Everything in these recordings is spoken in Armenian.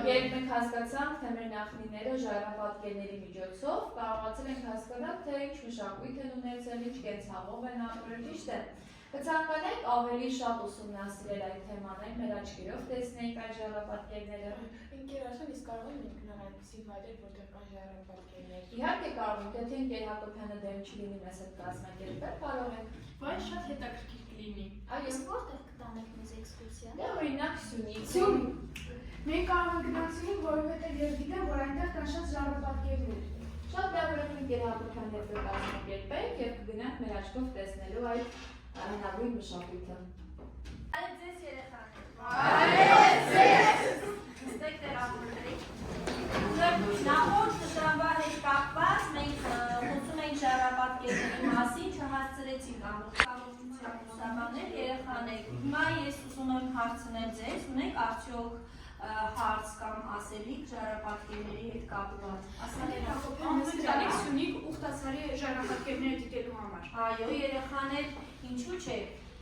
Երբ մենք հասկացանք, թե մեր նախնիները ժայռապատկերների միջոցով կարողացել ենք հասկանալ, թե ինչ մշակույթ են ունեցել, ինչ կենցաղով են ապրել, ճիշտ է։ Կցանկանենք ավելի շատ ուսումնասիրել այդ թեմաներ, մեր աչքերով տեսնենք այդ ժայռապատկերները։ Ինքերաշան իսկ կարող են ինքնան այդպիսի վայրեր, որտեղ կան ժայռապատկերներ։ Իհարկե կարող ենք, եթե Ընկեր Հակոբյանը դեմ չլինի մեզ հետ կազմակերպել, կարող ենք։ Բայց շատ հետաքրքիր կլինի։ Այո, որտեղ կտանեք մեզ էքսկուրսիա։ դե օրինակ Սյունիք։ Մենք կարող ենք գնալ Սյունիք, որովհետև ես գիտեմ, որ այնտեղ կան շատ ժայռապատկերներ։ Շատ լավ որ Ընկեր Հակոբյանի հետ կազմակերպենք եւ կգնանք մեր աչքով տեսնելու այդ հնագույն մշակույթը։ Այո, ձեզ երեխաներ։ Այո, ձեզ։ Նստեք տեղավորների։ Նախորդ շրջանվա հետ կապված մենք խոսում ենք ժայռապատկերների մասին, չհասցրեցինք ամբողջությամբ ուսանողներ, երեխաներ։ Հիմա ես ուզում եմ հարցնել ձեզ, ունեք արդյոք հարց կամ ասելիք ժայռապատկերների հետ կապված։ Անվճարեք Սյունիք Ուխտասարի ժայռապատկերները դիտելու համար։ Այո, երեխաներ, ինչու՞ չէ։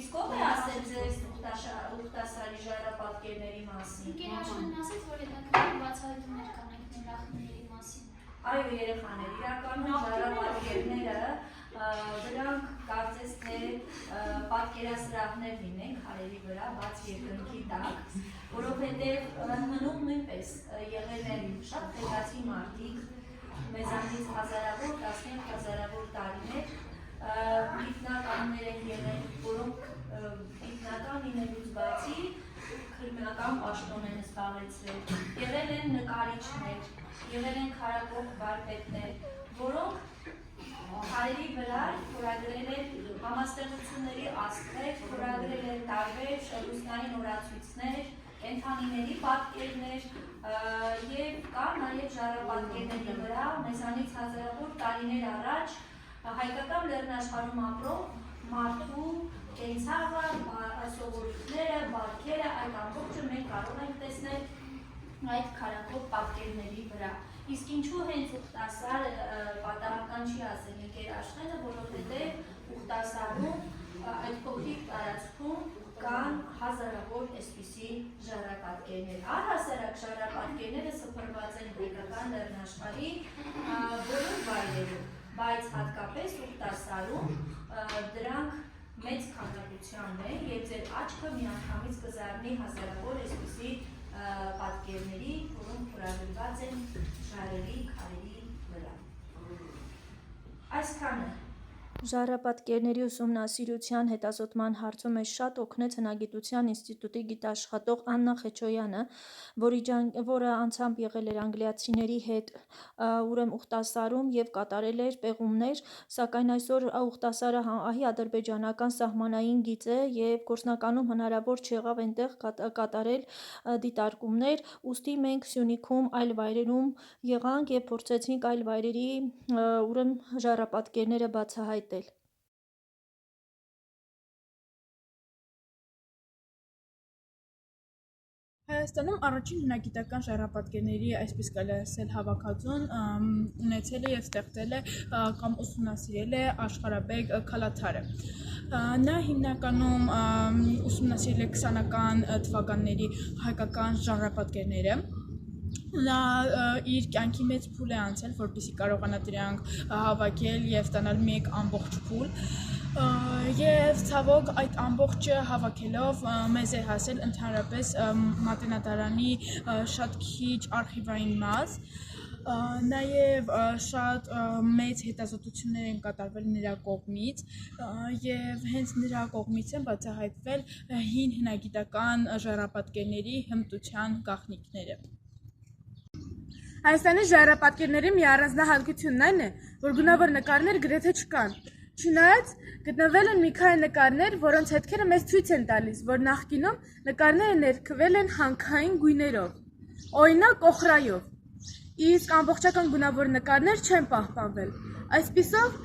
Իսկ ով է ասել ձեզ Ուխտասարի ժայռապատկերների մասին։ Ընկերաշունն ասեց, որ հետաքրքիր բացահայտումներ կանենք մեր նախնիների մասին։ Այո, երեխաներ, իրականում ժայռապատկերները դրանք կարծես թե պատկերասրահներ լինեն քարերի վրա, բաց երկնքի տակ, որովհետև հնում նույնպես եղել են շատ տեղացի մարդիկ, մեզանից հազարավոր, 10,000 տարիներ, գիտնականներ են եղել, որոնք գիտնական լինելուց բացի քրմական պաշտոն են զբաղեցրել, եղել են նկարիչներ, եղել են քարակող վարպետներ, որոնք քարերի վրա փորագրել են համաստեղծությունների աստղեր, փորագրել են տարբեր լուսնային օրացույցներ, կենդանիների պատկերներ եւ կար նաեւ ժայռապատկերների վրա մեզանից հազարավոր տարիներ առաջ հայկական լեռնաշխարհում ապրող մարդու կենցաղը, սովորույթները, բարքերը, այդ ամբողջը մենք կարող ենք տեսնել այդ քարակող պատկերների վրա։ Իսկ ինչու հենց Ուխտասար պատահական չի ասել Ընկերաշխենը, որովհետև Ուխտասարում այդ փոքրիկ տարածքում կան հազարավոր այսպիսի ժայռապատկերներ։ Առհասարակ ժայռապատկերները սփռված են հայկական լեռնաշխարհի բոլոր վայրերում, բայց հատկապես Ուխտասարում դրանք մեծ քանակությամբ են եւ ձեր աչքը միանգամից կզարնի հազարավոր այսպիսի պատկերների, որոնք փորագրված են ժայռերի քարերի վրա։ Այսքանը։ Ժայռապատկերների ուսումնասիրության հետազոտման հարցում մեզ շատ օգնեց Հնագիտության ինստիտուտի գիտաշխատող Աննա Խեչոյանը, որը անցամբ եղել էր անգլիացիների հետ ուրեմն Ուխտասարում եւ կատարել էր պեղումներ, սակայն այսօր Ուխտասարը ահի ադրբեջանական սահմանային գիծ է եւ գործնականում հնարավոր չեղավ այնտեղ կատարել դիտարկումներ, ուստի մենք Սյունիքում այլ վայրերում եղանք եւ փորձեցինք այլ վայրերի ուրեմն ժայռապատկերները բացահայտել։ Հայաստանում առաջին հնագիտական ժայռապատկերների այսպես կարելի ասել հավաքածուն ունեցել է եւ ստեղծել է կամ ուսումնասիրել է Աշխարհաբեկ Քալաթարը։ Նա հիմնականում ուսումնասիրել է 20-ական թվականների հայկական ժայռապատկերները։ Նա իր կյանքի մեծ փուլ է անցել, որպեսզի կարողանա դրանք հավաքել եւ ստանալ մեկ ամբողջ փուլ։ Եվ ցավոք այդ ամբողջը հավաքելով մեզ է հասել ընդհանրապես Մատենադարանի շատ քիչ արխիվային մաս, նաև շատ մեծ հետազոտություններ են կատարվել նրա կողմից եւ հենց նրա կողմից են բացահայտվել հին հնագիտական ժայռապատկերների հմտության գաղտնիքները։ Հայաստանի ժայռապատկերների մի առանձնահատկությունն այն է, որ գունավոր նկարներ գրեթե չկան։ Չնայած գտնվել են մի քանի նկարներ, որոնց հետքերը մեզ ցույց են տալիս, որ նախկինում նկարները ներքվել են հանքային գույներով, օրինակ օխրայով, իսկ ամբողջական գունավոր նկարներ չեն պահպանվել։ Այսպիսով,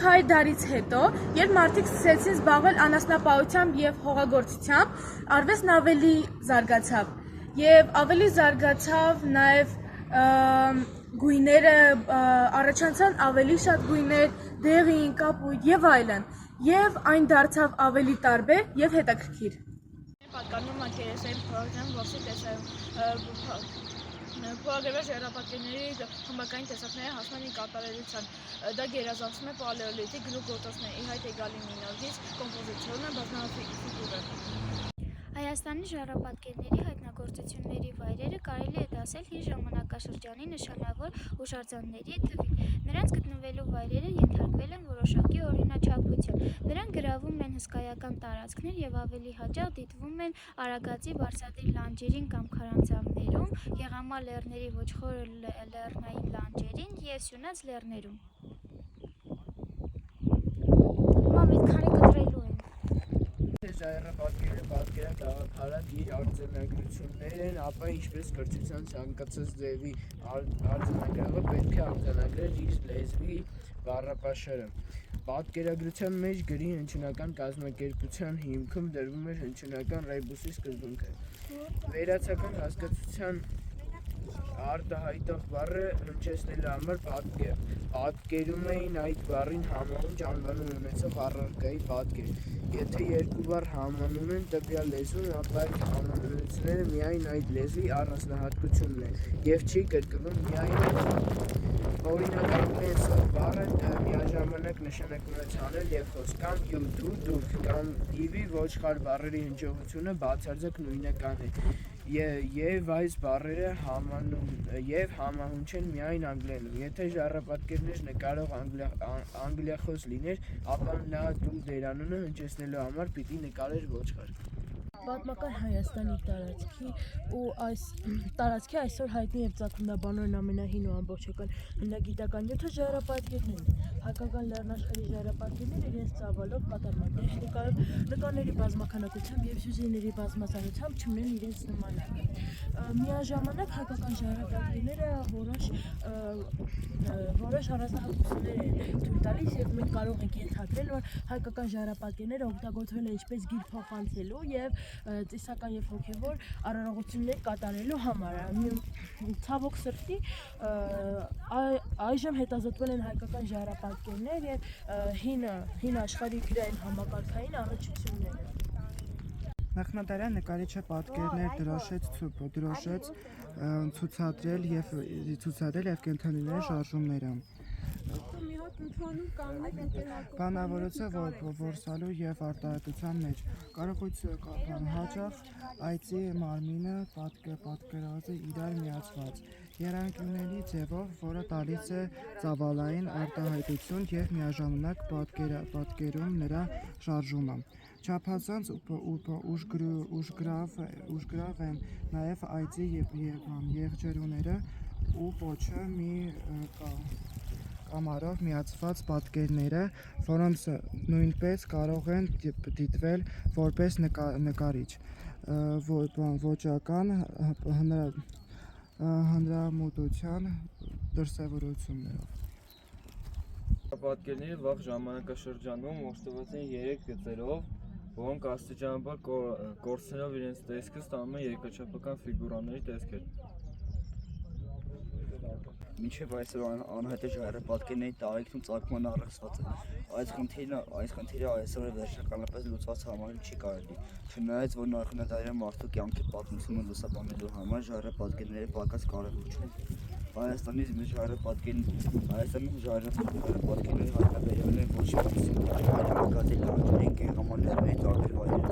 քայլ դարից հետո, երբ մարդիկ սկսեցին զբաղվել անասնապահությամբ եւ հողագործությամբ, արվեստն ավելի զարգացավ եւ ավելի զարգացավ նաեւ գույները, առաջանցան ավելի շատ գույներ, դեղին, կապույտ եւ այլն, եւ այն դարձավ ավելի տարբեր եւ հետաքրքիր։ պատկանում մակերեսային փորագրամ ողջի տեսարում փորագրված ժայռապատկերների խմբակային տեսակները հասման են կատարելության։ Դա գերազանցում է պալեոլիթիկ գլուկոտոսների ի հայտ եկալի մինորգից կոմպոզիցիոնը բազմաֆիգուրը։ Հայաստանի ժայռապատկերների հայտնագործությունների վայրերը կարելի է դասել հին ժամանակաշրջանի նշանավոր հուշարձանների թվին։ Նրանց գտնվելու վայրերը ենթարկվել են որոշակի օրինաչափության։ Նրանք գրավում են հսկայական տարածքներ և ավելի հաճախ դիտվում են Արագածի բարձրադիր լանջերին կամ քարանձավներում, Եղամա լեռների ոչ խոր լեռնային լանջերին և Սյունած լեռներում։ Մամիդ քանի կտրելու են։ Ժայռապատկերը պատկերակ գաղափարակ իր արձանագրություններ են, ապա ինչպես կրթության ցանկացած ձևի արձանագրողը պետք է արձանագրեր իր լեզվի բառապաշարը։ Պատկերագրության մեջ գրի հնչյունական կազմակերպության հիմքում դրվում էր հնչյունական ռեբուսի սկզբունքը։ Վերացական հասկացության արտահայտող բառը հնչեցնելու համար պատկերում էին այդ բառին համահունչ անվանում ունեցող առարկայի պատկեր։ Եթե երկու բառ համանում են տվյալ լեզուն, ապա այդ համանունությունները միայն այդ լեզվի առանձնահատկությունն է և չի կրկնում միայն օրինակ անգլերեն բառը միաժամանակ նշանակում է ցանել և խոսք, կամ you, դու, դուք, կամ իվի ոչխար բառերի հնչողությունը բացարձակ նույնական է, և այս բառերը համահունչ են միայն անգլերենում։ Եթե ժայռապատկերներ նկարող անգլիախոս լիներ, ապա նա դու դերանունը հնչեցնելու համար պիտի նկարեր ոչխար։ Պատմական Հայաստանի տարածքի այսօր հայտնի և ծագումնաբանորեն ամենահին ու ամբողջական հնագիտական նյութը ժայռապատկերներն են։ Հայկական լեռնաշխարհի ժայռապատկերները իրենց ծավալով, պատառմատերիչ նկարների բազմաքանակությամբ և հյուզիների բազմազանությամբ չունեն իրենց նմանակը։ Միաժամանակ հայկական ժայռապատկերները որոշ առանձնահատկություններ են թույլ տալիս և մենք կարող ենք ենթադրել, որ հայկական ժայռապատկերները օգտագործվել են ինչպես գիր փոխանցելու և ծիսական և հոգևոր արարողություններ կատարելու համար։ Ցավոք սրտի այժմ հետազոտվել են հայկական ժայռապատկերներ և հին աշխարհի գրային համակարգային առնչությունները։ Նախնադարյան նկարիչը պատկերներ դրոշեց ցուցադրել և կենդանիների շարժումները։ Բանավորությունը որսալու և արտահայտության մեջ հաճախ այծի մարմինը պատկերված է իրար միացված եռանկյունների ձևով, որը տալիս է ծավալային արտահայտություն և միաժամանակ պատկերում նրա շարժումը։ Չափազանց ուժգրավ են նաև այծի եղջերուները ու պոչը մի կամարով միացված պատկերները, որոնց նույնպես կարող են դիտվել որպես նկարիչ ոճական հանրամուտության դրսևորություններով։ Պատկերները վաղ ժամանակաշրջանում օժտված են 3 գծերով, որոնք աստիճանաբար կորցնելով իրենց տեսքը ստանում են երկրաչափական ֆիգուրաների տեսքեր։ Մինչև այսօր անհայտ է ժայռապատկերների տարիքն ու ծագման առեղծվածը։ Այս խնդիրը այսօր վերջնականապես լուծված համարել չի կարելի, չնայած որ նախնադարյան մարդու կյանքի պատմությունը լուսաբանելու համար ժայռապատկերները պակաս կարևոր չեն։ Հայաստանում ժայռապատկերների հայտնաբերվել են ոչ մի սիմվոլ, այլ Արագածի լանջերին, Եղամա լեռների տարբեր վայրերում։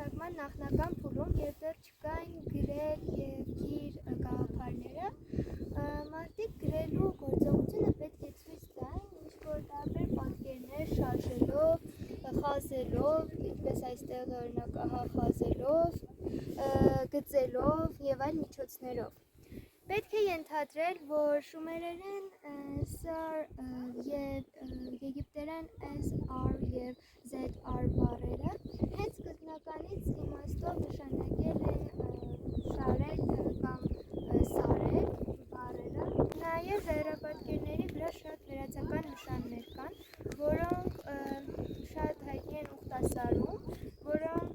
Ծագման նախնական փուլում, երբ դեռ չկային գրել և գիր գաղափարները, մարդիկ գրելու գործողությունը պետք է ցույց տային ինչ-որ տարբեր պատկերներ շարժելով, խազելով, ինչպես այստեղ օրինակ խազելով, գծելով և այլ միջոցներով։ Պետք է ենթադրել, որ շումերերեն SR և եգիպտերեն SR և ZR բառերը հենց սկզբնականից իմաստով նշանակել են շարել կամ սարել բառերը։ Նաև ժայռապատկերների վրա շատ վերացական նշաններ կան, որոնք շատ հայտնի են Ուխտասարում, որոնք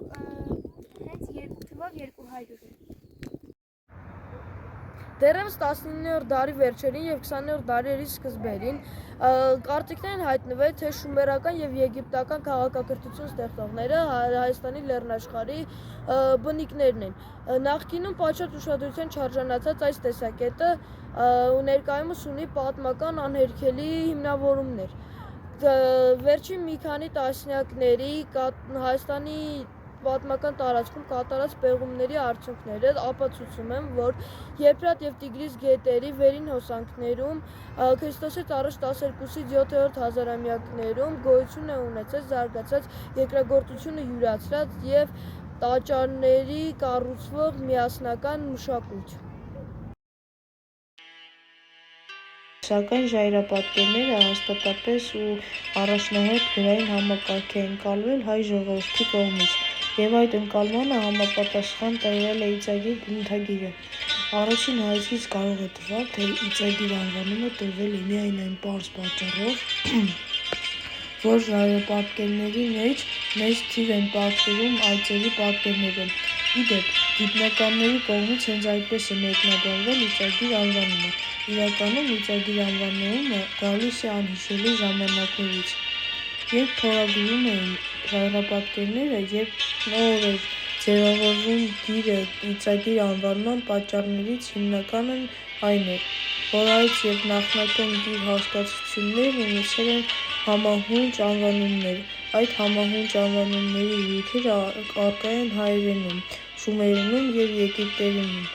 հենց թվով 200 են։ Դեռևս 19-րդ դարի վերջերին եւ 20-րդ դարերի սկզբերին կարծիքներ են հայտնվել, թե շումերական եւ եգիպտական քաղաքակրթություն ստեղծողները Հայաստանի լեռնաշխարհի բնիկներն են։ Նախկինում պատշաճ ուշադրության չարժանացած այս տեսակետը ներկայումս ունի պատմական անհերքելի հիմնավորումներ։ Վերջին մի քանի տասնյակների Հայաստանի պատմական տարածքում կատարած պեղումների արդյունքները ապացուցում են, որ Եփրատ եւ Տիգրիս գետերի վերին հոսանքներում Քրիստոսից առաջ 12-ից 7-րդ հազարամյակներում գոյություն է ունեցել զարգացած երկրագործությունը յուրացրած եւ տաճարների կառուցվող միասնական մշակույթ։ Սակայն ժայռապատկերները հաստատապես ու առաջնահերթ գրային համակարգ է ընկալվել հայ ժողովրդի կողմից, եւ այդ ընկալմանը համապատասխան տրվել է Իծագիր բնութագիրը։ Առաջին հայացքից կարող է թվալ, թե Իծագիր անվանումը տրվել է միայն այն պարզ պատճառով, որ ժայռապատկերների մեջ մեծ թիվ են պատկերում այծերի պատկերները։ Ի դեպ, գիտնականների կողմից հենց այդպես է մեկնաբանվել Իծագիր անվանումը։ Իրականում Իծագիր անվանումը գալիս է անհիշելի ժամանակներից, երբ փորագրում էին ժայռապատկերները, երբ նոր էր ձևավորվում գիրը Իծագիր անվանման պատճառներից հիմնականն այն էր, որ այծ եւ նախնական գիր հասկացություններն ունեցել են համահունչ անվանումներ։ Այդ համահունչ անվանումների յութերը առկա են հայերենում, շումերենում եւ եգիպտերենում։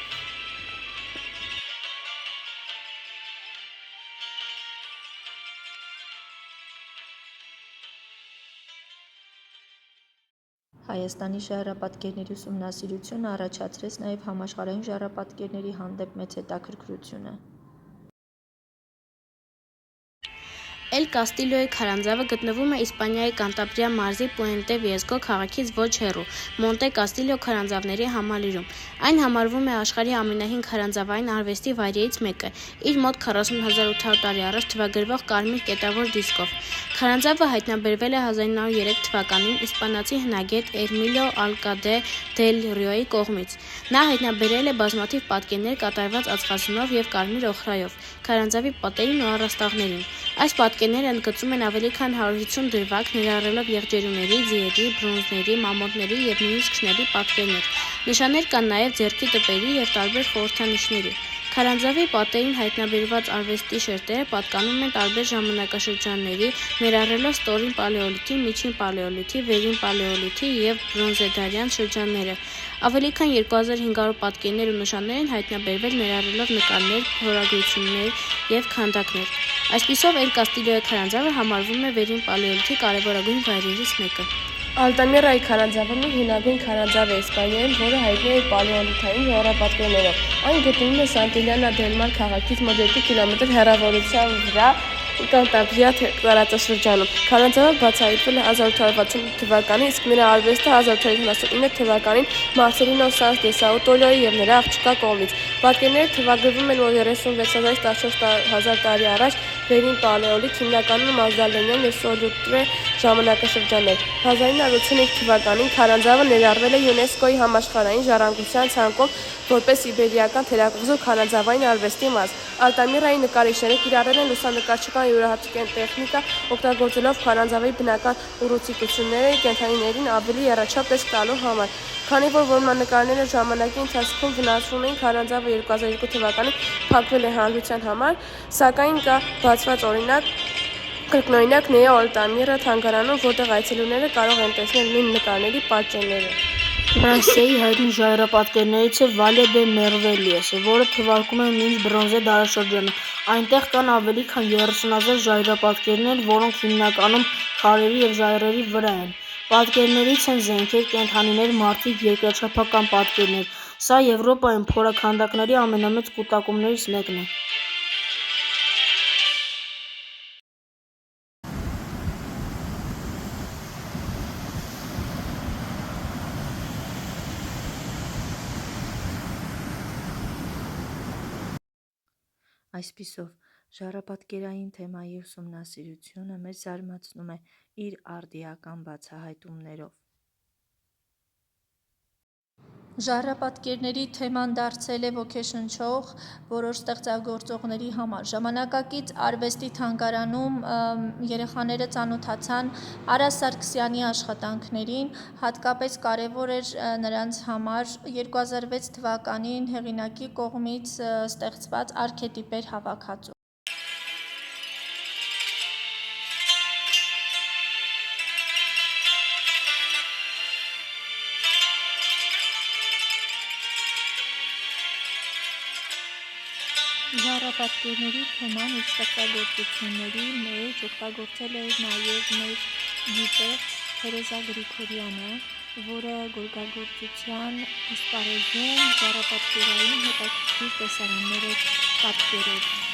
Հայաստանի ժայռապատկերների ուսումնասիրությունը առաջացրեց նաև համաշխարհային ժայռապատկերների հանդեպ մեծ հետաքրքրությունը։ Էլ Կաստիլիոյի քարանձավը գտնվում է Իսպանիայի Կանտաբրիա մարզի Պուենտե Վիեսկո քաղաքից ոչ հեռու, Մոնտե Կաստիլիո քարանձավների համալիրում։ Այն համարվում է աշխարհի ամենահին քարանձավային արվեստի վայրերից մեկը, իր մոտ 40,800 տարի առաջ թվագրվող կարմիր կետավոր դիսկով։ Քարանձավը հայտնաբերվել է 1903 թվականին իսպանացի հնագետ Էրմիլիո Ալկադե դել Ռիոյի կողմից։ Նա հայտնաբերել է բազմաթիվ պատկերներ կատարված ածխածնով եւ կարմիր օխրայով, քարանձավի պատերին ու առաստաղներին։ Այս պատկերները ընդգծում են ավելի քան 150 դրվագ, ներառելով եղջերուների, ձիերի, բրոնզների, մամոնտների եւ նույնիսկ շների պատկերներ։ Նշաններ կան նաեւ ձեռքի տպերի եւ տարբեր խորհրդանիշների։ Քարանձավի պատերին հայտնաբերված արվեստի շերտերը պատկանում են տարբեր ժամանակաշրջանների, ներառելով ստորին պալեոլիթի, միջին պալեոլիթի, վերին պալեոլիթի եւ բրոնզեդարյան շրջանները։ Ավելի քան 2500 պատկերներ ու նշաններ են հայտնաբերվել, ներառելով նկարներ, փորագրություններ եւ քանդակներ։ Այսպիսով Էլ Կաստիլիոյի քարանձավը համարվում է վերին պալեոլիթի կարևորագույն վայրերից մեկը։ Ալտամիրայի քարանձավը մի հնագույն քարանձավ է Իսպանիայում, որը հայտնի է պալեոլիթային ժայռապատկերներով։ Այն գտնվում է Սանտիլիանա դել Մար քաղաքից մոտ 2 կիլոմետր հեռավորության վրա Կանտաբրիա տարածաշրջանում։ Քարանձավը բացահայտվել է 1860 թվականին, իսկ նրա արվեստը 1879 թվականին Մարսելինո Սանս դե Սաուտոլիոյի եւ նրա աղջկա կողմից։ Պատկերները թվագրվում են 36,000 տարի առաջ, վերին պալեոլիթ, հիմնականում Մազդալենյան եւ Սոլուտրե ժամանակաշրջաններ։ 1985 թվականին քարանձավը ներառվել է ՅՈՒՆԵՍԿՕ-ի համաշխարհային ժառանգության ցանկում որպես իբերիական թերակղզու քարանձավային արվեստի մաս։ Ալտամիրայի նկարիչները կիրառել են լուսանկարչական յուրահատուկ տեխնիկա, օգտագործելով քարանձավի բնական ուռուցիկությունները կենդանիներին ավելի եռաչափ տեսք տալու համար։ Քանի որ որմնանկարները ժամանակի ընթացքում վնասվում էին, քարանձավը 2002 թվականին փակվել է հանրության համար, սակայն կա բացված օրինակ կրկնօրինակ Նեո Ալտամիրա թանգարանում, որտեղ այցելուները կարող են տեսնել նույն նկարների պատճենները։ Ֆրանսիայի հայտնի ժայռապատկերներից է Վալե դե Մերվելիեսը, որը թվարկում է մինչ բրոնզե դարաշրջանը։ Այնտեղ կան ավելի քան 30,000 ժայռապատկերներ, որոնք հիմնականում քարերի եւ ժայռերի վրա են։ Պատկերներից են զենքեր, կենդանիներ, մարդիկ, երկրաչափական պատկերներ։ Սա Եվրոպայում փորաքանդակների ամենամեծ կուտակումներից մեկն է։ Այսպիսով, ժայռապատկերային թեմայի ուսումնասիրությունը մեզ զարմացնում է իր արդիական բացահայտումներով։ Ժառապատկերների թեման դարձել է ոգեշնչող որոշ ստեղծագործողների համար։ Ժամանակակից արվեստի թանգարանում երեխաները ծանոթացան Արա Սարգսյանի աշխատանքներին, հատկապես կարևոր էր նրանց համար 2006 թվականին հեղինակի կողմից ստեղծված արքետիպեր հավաքածու։ Ժառապատկերների թեման իր ստեղծագործությունների մեջ օգտագործել է նաև մեր գիտող Թերեզա Գրիգորյանը, որը գորգագործության ասպարեզում ժառապատկերային հետաքրքիր տեսարաններ է պատկերել։